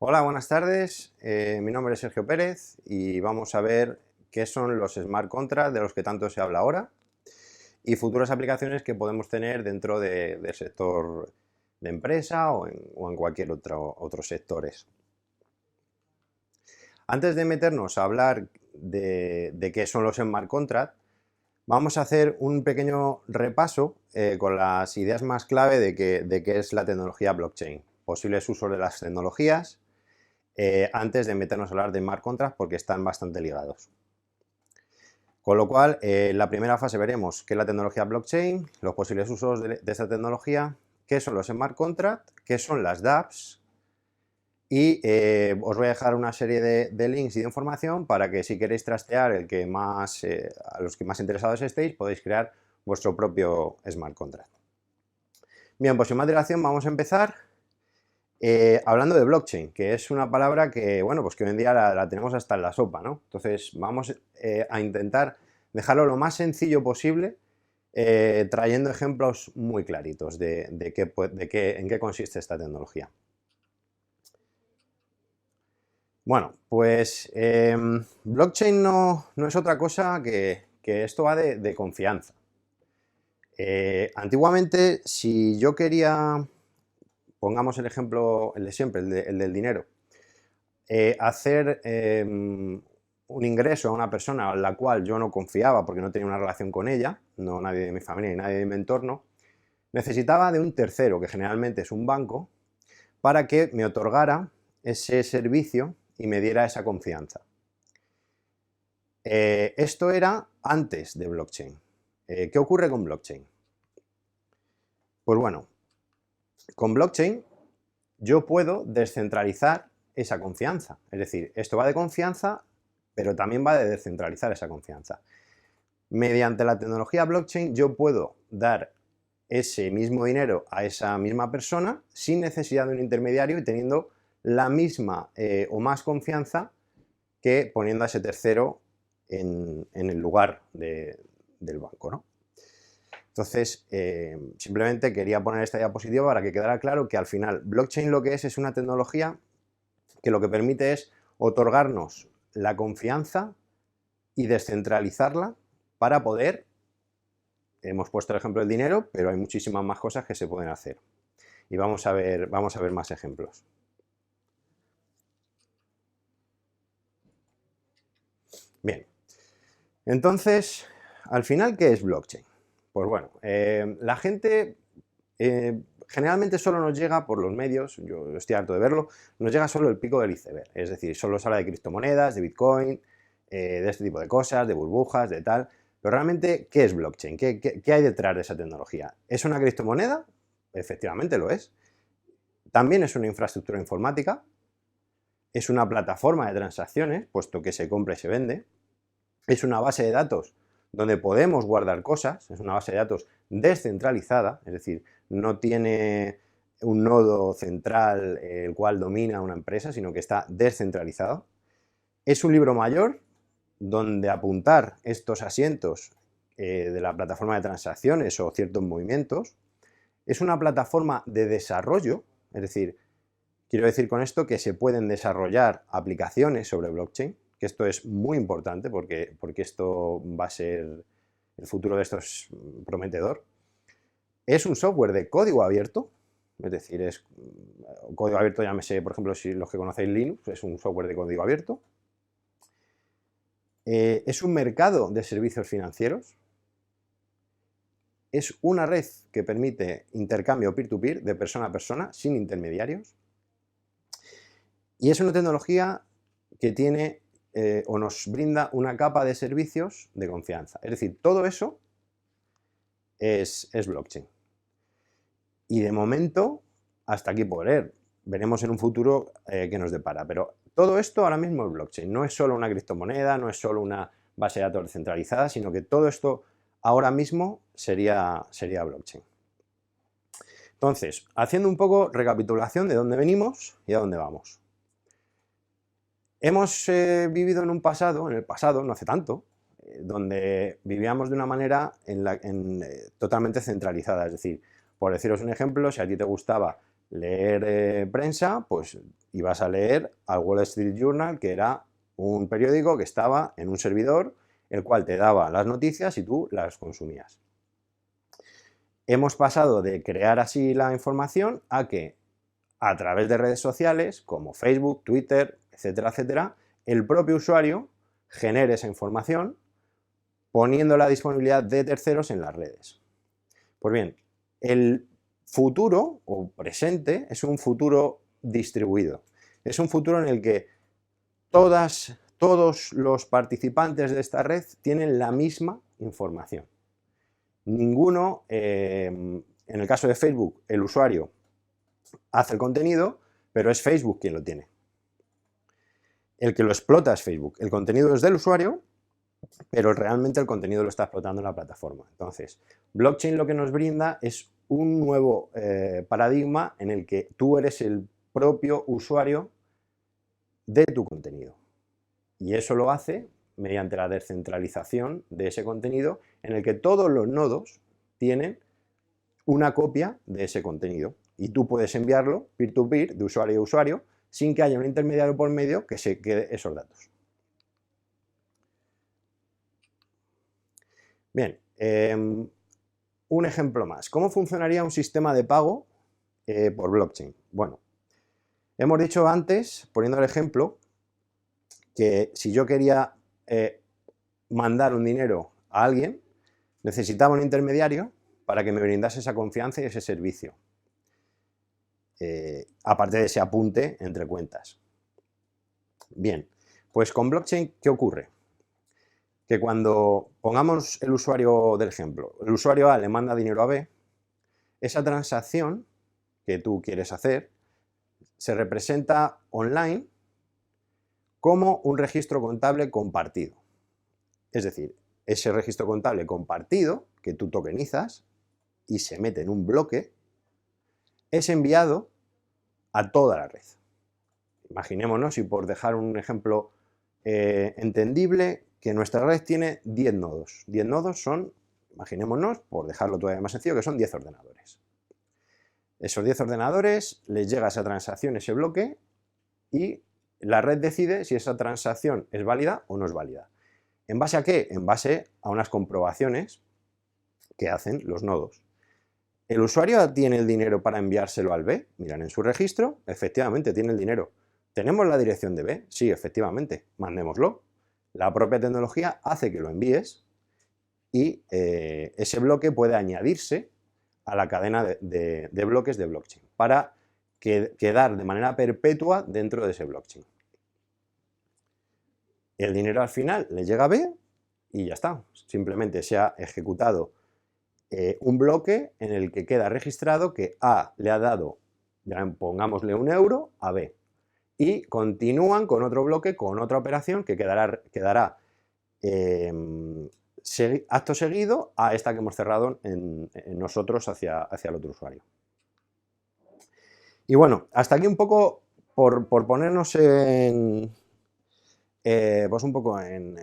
Hola, buenas tardes. Mi nombre es Sergio Pérez y vamos a ver qué son los smart contracts de los que tanto se habla ahora y futuras aplicaciones que podemos tener dentro del sector de empresa o en cualquier otros sectores. Antes de meternos a hablar de qué son los smart contracts, vamos a hacer un pequeño repaso con las ideas más clave de qué es la tecnología blockchain, posibles usos de las tecnologías, antes de meternos a hablar de smart contracts porque están bastante ligados. Con lo cual, en la primera fase veremos qué es la tecnología blockchain, los posibles usos de esta tecnología, qué son los smart contracts, qué son las dApps y os voy a dejar una serie de links y de información para que si queréis trastear a los que más interesados estéis, podéis crear vuestro propio smart contract. Bien, pues sin más dilación vamos a empezar hablando de blockchain, que es una palabra que, bueno, pues que hoy en día la tenemos hasta en la sopa, ¿no? Entonces vamos a intentar dejarlo lo más sencillo posible, trayendo ejemplos muy claritos en qué consiste esta tecnología. Bueno, pues blockchain no es otra cosa que esto va de confianza. Antiguamente, si yo quería, pongamos el ejemplo, el de siempre, el del dinero, hacer un ingreso a una persona a la cual yo no confiaba porque no tenía una relación con ella, no nadie de mi familia ni nadie de mi entorno, necesitaba de un tercero, que generalmente es un banco, para que me otorgara ese servicio y me diera esa confianza. Esto era antes de blockchain. ¿Qué ocurre con blockchain? Pues bueno, con blockchain yo puedo descentralizar esa confianza. Es decir, esto va de confianza, pero también va de descentralizar esa confianza. Mediante la tecnología blockchain yo puedo dar ese mismo dinero a esa misma persona sin necesidad de un intermediario y teniendo la misma o más confianza que poniendo a ese tercero en el lugar del banco, ¿no? Entonces, simplemente quería poner esta diapositiva para que quedara claro que al final blockchain lo que es una tecnología que lo que permite es otorgarnos la confianza y descentralizarla para poder, hemos puesto el ejemplo del dinero, pero hay muchísimas más cosas que se pueden hacer. Y vamos a ver más ejemplos. Bien, entonces, al final, ¿qué es blockchain? Pues bueno, la gente generalmente solo nos llega por los medios, yo estoy harto de verlo, nos llega solo el pico del iceberg, es decir, solo se habla de criptomonedas, de Bitcoin, de este tipo de cosas, de burbujas, de tal, pero realmente, ¿qué es blockchain? ¿Qué hay detrás de esa tecnología? ¿Es una criptomoneda? Efectivamente lo es. También es una infraestructura informática, es una plataforma de transacciones, puesto que se compra y se vende, es una base de datos donde podemos guardar cosas, es una base de datos descentralizada, es decir, no tiene un nodo central el cual domina una empresa, sino que está descentralizado. Es un libro mayor donde apuntar estos asientos de la plataforma de transacciones o ciertos movimientos. Es una plataforma de desarrollo, es decir, quiero decir con esto que se pueden desarrollar aplicaciones sobre blockchain, que esto es muy importante porque esto va a ser, el futuro de esto es prometedor. Es un software de código abierto, es decir, es código abierto, llámese, por ejemplo, si los que conocéis Linux, es un software de código abierto. Es un mercado de servicios financieros. Es una red que permite intercambio peer-to-peer de persona a persona sin intermediarios. Y es una tecnología que tiene o nos brinda una capa de servicios de confianza. Es decir, todo eso es blockchain. Y de momento, hasta aquí puedo leer. Veremos en un futuro qué nos depara. Pero todo esto ahora mismo es blockchain. No es solo una criptomoneda, no es solo una base de datos descentralizada, sino que todo esto ahora mismo sería blockchain. Entonces, haciendo un poco recapitulación de dónde venimos y a dónde vamos. Hemos vivido en el pasado, no hace tanto, donde vivíamos de una manera totalmente centralizada. Es decir, por deciros un ejemplo, si a ti te gustaba leer prensa, pues ibas a leer al Wall Street Journal, que era un periódico que estaba en un servidor, el cual te daba las noticias y tú las consumías. Hemos pasado de crear así la información a que a través de redes sociales como Facebook, Twitter, etcétera, etcétera, el propio usuario genere esa información poniendo la disponibilidad de terceros en las redes. Pues bien, el futuro o presente es un futuro distribuido. Es un futuro en el que todos los participantes de esta red tienen la misma información. Ninguno, en el caso de Facebook, el usuario hace el contenido, pero es Facebook quien lo tiene. El que lo explota es Facebook. El contenido es del usuario, pero realmente el contenido lo está explotando la plataforma. Entonces, blockchain lo que nos brinda es un nuevo paradigma en el que tú eres el propio usuario de tu contenido. Y eso lo hace mediante la descentralización de ese contenido, en el que todos los nodos tienen una copia de ese contenido. Y tú puedes enviarlo peer-to-peer, de usuario a usuario, sin que haya un intermediario por medio que se quede esos datos. Bien, un ejemplo más. ¿Cómo funcionaría un sistema de pago por blockchain? Bueno, hemos dicho antes, poniendo el ejemplo, que si yo quería mandar un dinero a alguien, necesitaba un intermediario para que me brindase esa confianza y ese servicio. Aparte de ese apunte entre cuentas. Bien, pues con blockchain, ¿qué ocurre? Que cuando pongamos el usuario del ejemplo, el usuario A le manda dinero a B, esa transacción que tú quieres hacer se representa online como un registro contable compartido. Es decir, ese registro contable compartido que tú tokenizas y se mete en un bloque es enviado a toda la red. Imaginémonos, y por dejar un ejemplo entendible, que nuestra red tiene 10 nodos. 10 nodos son, imaginémonos, por dejarlo todavía más sencillo, que son 10 ordenadores. Esos 10 ordenadores les llega esa transacción, ese bloque, y la red decide si esa transacción es válida o no es válida. ¿En base a qué? En base a unas comprobaciones que hacen los nodos. ¿El usuario tiene el dinero para enviárselo al B? Miran en su registro, efectivamente tiene el dinero. ¿Tenemos la dirección de B? Sí, efectivamente, mandémoslo. La propia tecnología hace que lo envíes y ese bloque puede añadirse a la cadena de bloques de blockchain para quedar de manera perpetua dentro de ese blockchain. El dinero al final le llega a B y ya está. Simplemente se ha ejecutado un bloque en el que queda registrado que A le ha dado, pongámosle 1 euro, a B. Y continúan con otro bloque, con otra operación que quedará acto seguido a esta que hemos cerrado en nosotros hacia el otro usuario. Y bueno, hasta aquí un poco por ponernos pues un poco en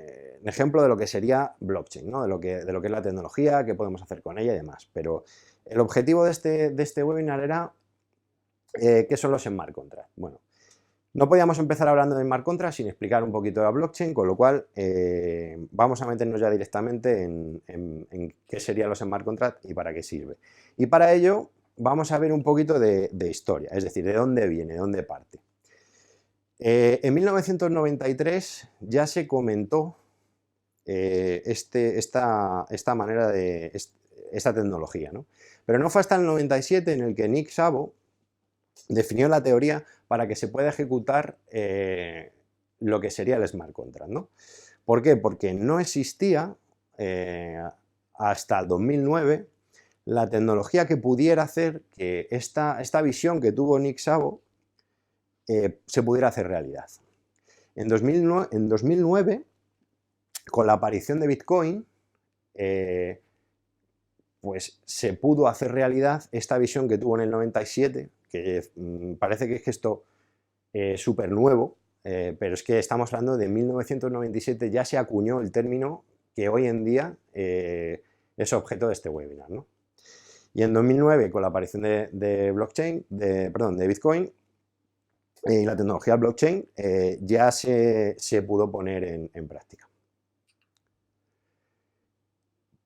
ejemplo de lo que sería blockchain, ¿no? de lo que es la tecnología, qué podemos hacer con ella y demás. Pero el objetivo de este webinar era ¿qué son los smart contracts? Bueno, no podíamos empezar hablando de smart contracts sin explicar un poquito la blockchain, con lo cual vamos a meternos ya directamente en qué serían los smart contracts y para qué sirve. Y para ello vamos a ver un poquito de historia, es decir, de dónde viene, de dónde parte. En 1993 ya se comentó esta manera de esta tecnología, ¿no? Pero no fue hasta el 97 en el que Nick Szabo definió la teoría para que se pueda ejecutar lo que sería el smart contract, ¿no? ¿Por qué? Porque no existía hasta el 2009 la tecnología que pudiera hacer que esta visión que tuvo Nick Szabo se pudiera hacer realidad. En 2009, con la aparición de Bitcoin, pues se pudo hacer realidad esta visión que tuvo en el 97, que parece que es esto súper nuevo, pero es que estamos hablando de 1997, ya se acuñó el término que hoy en día es objeto de este webinar, ¿no? Y en 2009, con la aparición de blockchain, de Bitcoin y la tecnología blockchain, ya se pudo poner en práctica.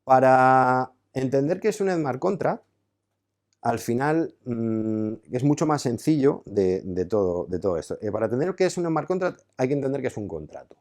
Para entender qué es un smart contract, al final es mucho más sencillo de todo esto. Para entender qué es un smart contract hay que entender que es un contrato.